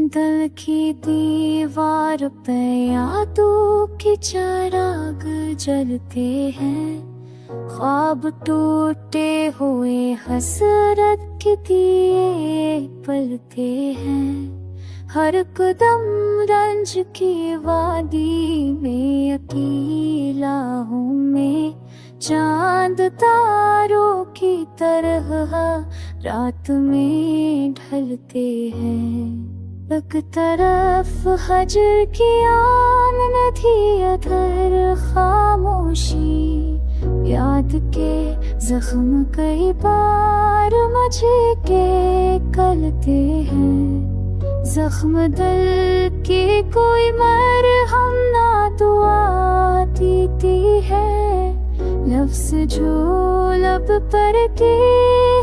दिल की दीवार पे यादों के चिराग जलते हैं, ख्वाब टूटे हुए हसरत के दिए पलते हैं। हर कदम रंज की वादी में अकेला हूँ मैं, चांद तारों की तरह रात में ढलते हैं। एक तरफ हजर की आन नदी, अधर खामोशी, याद के जख्म कई बार मुझे के कलते हैं। जख्म दिल की कोई मरहम ना दुआ देती है, लफ्ज़ जो लब पर के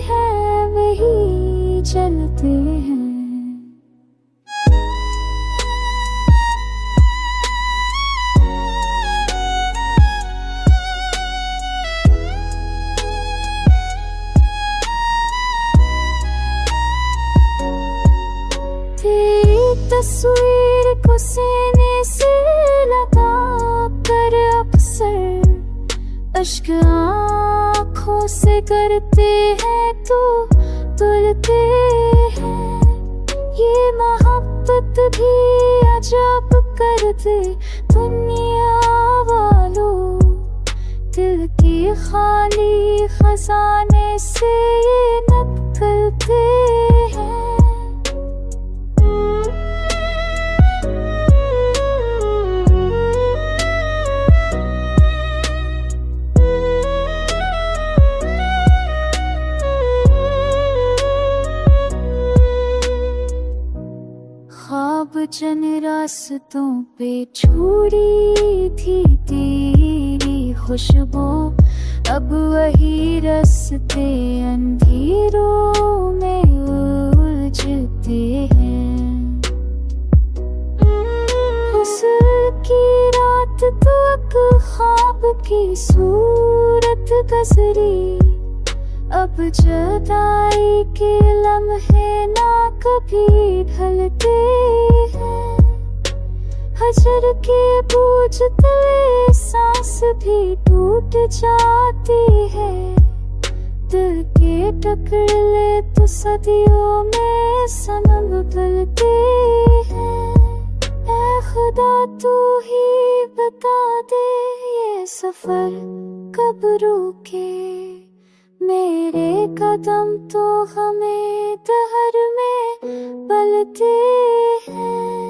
हैं वही चलते हैं। तेरी तस्वीर को सीने से लगा कर अक्सर अश्क आँखों से करते हैं तो तुलते हैं। ये मोहब्बत भी अजब कर दे दुनिया वालों, दिल की खाली खजाने से ये निकलते हैं। ख्वाब जन रास्तों पे छोड़ी थी तेरी खुशबू, अब वही रास्ते अंधेरों में उलझते हैं। हुस्न की रात तो एक ख्वाब की सूरत गुजरी, अब जुदाई के लम्हे ना कभी ढलते हैं। हजर के बोझ तले सांस भी टूट जाती है, दिल के टुकड़े तो सदियों में सनम बदलते हैं। ऐ खुदा तू ही बता दे ये सफर कब रुके, मेरे कदम तो हमें दहर में पलते हैं।